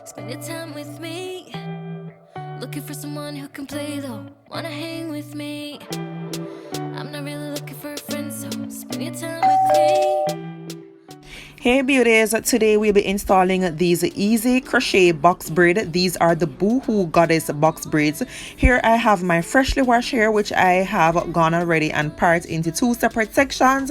spend your time with me. Looking for someone who can play though, wanna hang with me. I'm not really looking for a friend, so spend your time with me. Hey beauties, today we'll be installing these easy crochet box braid. These are the Boohoo Goddess box braids. Here I have my freshly washed hair, which I have gone already and part into two separate sections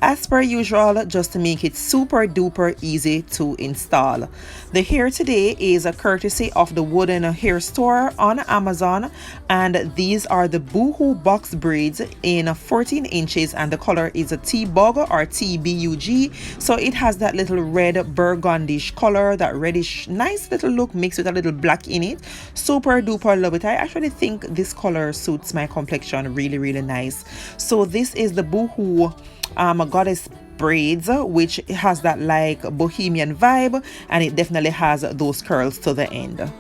as per usual, just to make it super duper easy to install. The hair today is a courtesy of the Wodun Hair store on Amazon, and these are the Boohoo box braids in 14 inches, and the color is a T-Bug or TBUG. So it has that little red burgundish color, that reddish nice little look mixed with a little black in it. Super duper love it. I actually think this color suits my complexion really nice. So this is the Boohoo Goddess braids, which has that like bohemian vibe, and it definitely has those curls to the end.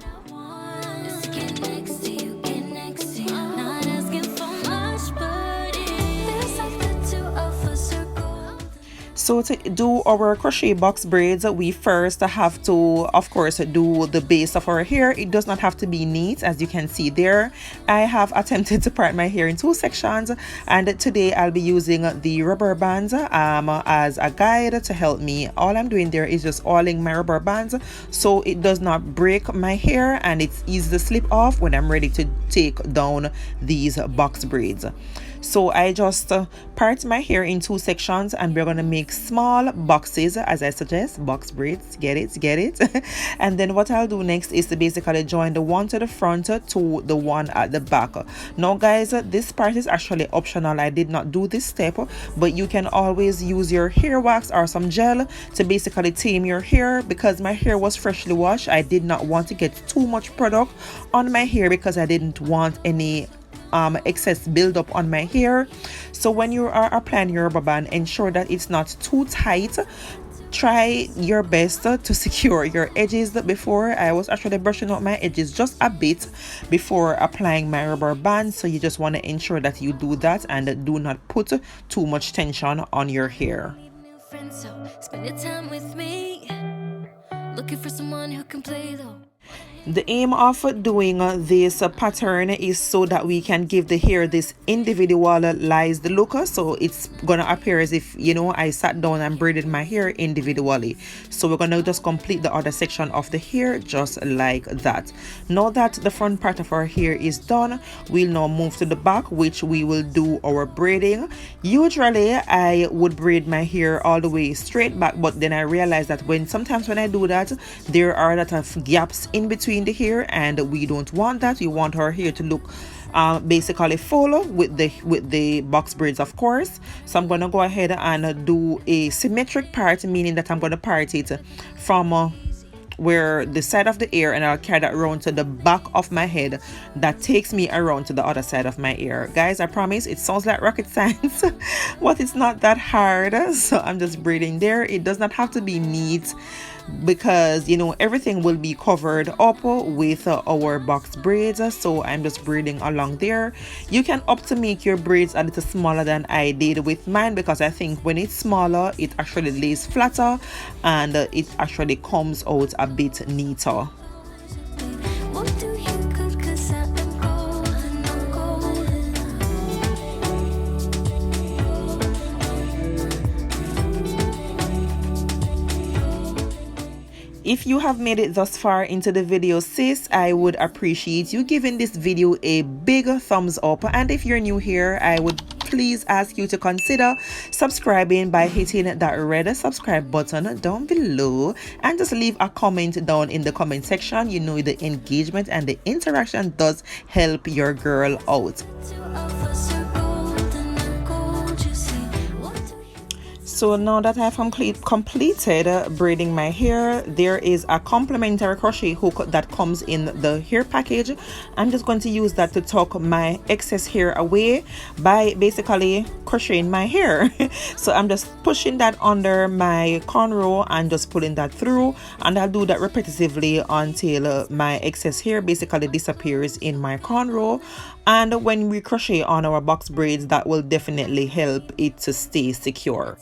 So to do our crochet box braids, we first have to, of course, do the base of our hair. It does not have to be neat, as you can see there. I have attempted to part my hair in two sections, and today I'll be using the rubber bands as a guide to help me. All I'm doing there is just oiling my rubber bands so it does not break my hair and it's easy to slip off when I'm ready to take down these box braids. So I just part my hair in two sections, and we're going to make small boxes, as I suggest, box braids. Get it And then what I'll do next is to basically join the one to the front to the one at the back. Now guys, this part is actually optional. I did not do this step, but you can always use your hair wax or some gel to basically tame your hair. Because my hair was freshly washed, I did not want to get too much product on my hair because I didn't want any excess buildup on my hair. So when you are applying your rubber band, ensure that it's not too tight. Try your best to secure your edges. Before, I was actually brushing out my edges just a bit before applying my rubber band, so you just want to ensure that you do that and do not put too much tension on your hair. Spend your time with me. Looking for someone who can play though. The aim of doing this pattern is so that we can give the hair this individualized look. So it's gonna appear as if, you know, I sat down and braided my hair individually. So we're gonna just complete the other section of the hair just like that. Now that the front part of our hair is done, we'll now move to the back, which we will do our braiding. Usually I would braid my hair all the way straight back, but then I realized that sometimes when I do that, there are a lot of gaps in between the hair, and we don't want that. We want our hair to look basically full with the box braids, of course. So I'm gonna go ahead and do a symmetric part, meaning that I'm gonna part it from where the side of the ear, and I'll carry that around to the back of my head. That takes me around to the other side of my ear. Guys, I promise it sounds like rocket science, but it's not that hard. So I'm just braiding there. It does not have to be neat, because you know everything will be covered up with our box braids. So I'm just braiding along there. You can opt to make your braids a little smaller than I did with mine, because I think when it's smaller it actually lays flatter and it actually comes out a bit neater. If you have made it thus far into the video, sis, I would appreciate you giving this video a big thumbs up. And if you're new here, I would please ask you to consider subscribing by hitting that red subscribe button down below, and just leave a comment down in the comment section. You know, the engagement and the interaction does help your girl out. So now that I've completed braiding my hair, there is a complimentary crochet hook that comes in the hair package. I'm just going to use that to tuck my excess hair away by basically crocheting my hair. So I'm just pushing that under my cornrow and just pulling that through, and I'll do that repetitively until my excess hair basically disappears in my cornrow. And when we crochet on our box braids, that will definitely help it to stay secure.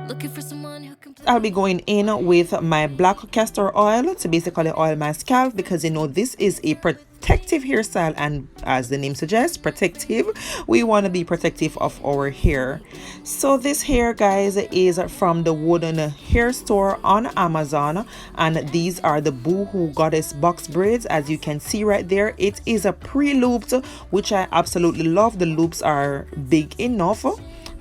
Looking for someone who can play. I'll be going in with my black castor oil to basically oil my scalp, because you know this is a protective hairstyle, and as the name suggests, protective. We want to be protective of our hair. So this hair, guys, is from the Wodun Hair store on Amazon, and these are the Boohoo Goddess box braids. As you can see right there, it is a pre-looped, which I absolutely love. The loops are big enough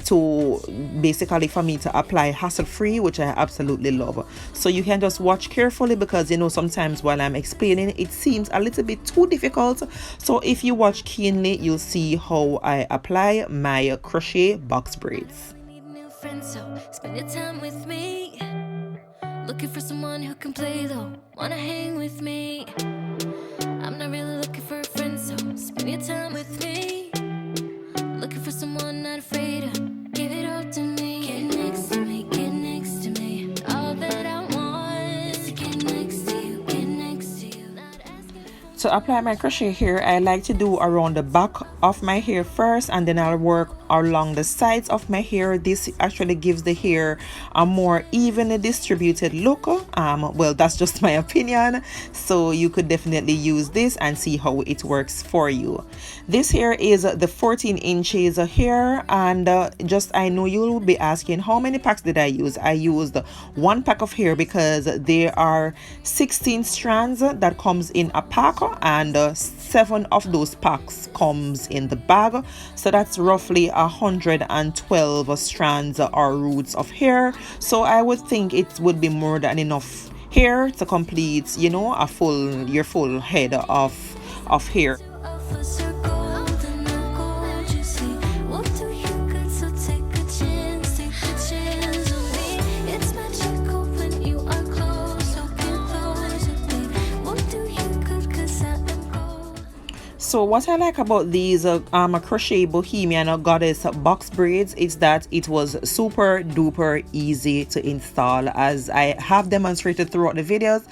to basically for me to apply hassle-free, which I absolutely love. So you can just watch carefully, because you know sometimes while I'm explaining it seems a little bit too difficult. So if you watch keenly, you'll see how I apply my crochet box braids. Need new friends, so spend your time with me. Looking for someone who can play though, wanna hang with me. I'm not really looking for a friend, so spend your time with me. Looking for someone not afraid to give it up to me. Get next to me, get next to me. All that I want is to get next to you, get next to you. Not asking. To apply my crochet hair, I like to do around the back of my hair first, and then I'll work along the sides of my hair. This actually gives the hair a more evenly distributed look. Well, that's just my opinion, so you could definitely use this and see how it works for you. This hair is the 14 inches hair, and just I know you will be asking how many packs did I use. I used one pack of hair because there are 16 strands that comes in a pack, and 7 of those packs comes in the bag, so that's roughly 112 strands or roots of hair. So I would think it would be more than enough hair to complete, you know, your full head of hair. Off a circle, then I'll go where'd you see? What do you got? So take a chance on me. It's magical when you are close, so get close with me. What do you got? 'Cause I am gold. So what I like about these crochet bohemian goddess box braids is that it was super duper easy to install. As I have demonstrated throughout the videos,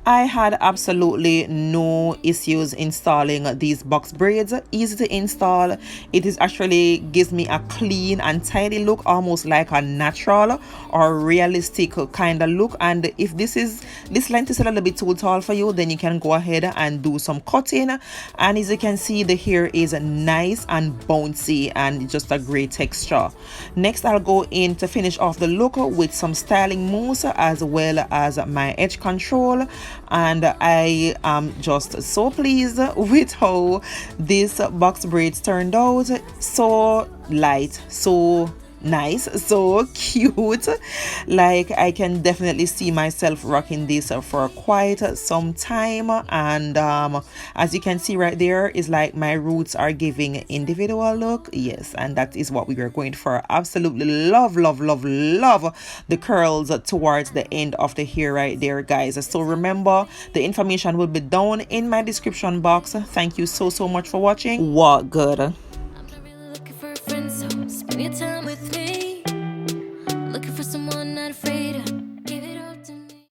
I had absolutely no issues installing these box braids. Easy to install. It is actually gives me a clean and tidy look, almost like a natural or realistic kind of look. And if this length is a little bit too tall for you, then you can go ahead and do some cutting. And as you can see, the hair is nice and bouncy and just a great texture. Next, I'll go in to finish off the look with some styling mousse as well as my edge control, and I am just so pleased with how this box braids turned out. So light, so nice, so cute. Like, I can definitely see myself rocking this for quite some time. And as you can see right there, is like my roots are giving individual look. Yes, and that is what we are going for. Absolutely love the curls towards the end of the hair right there, guys. So remember, the information will be down in my description box. Thank you so much for watching. What good.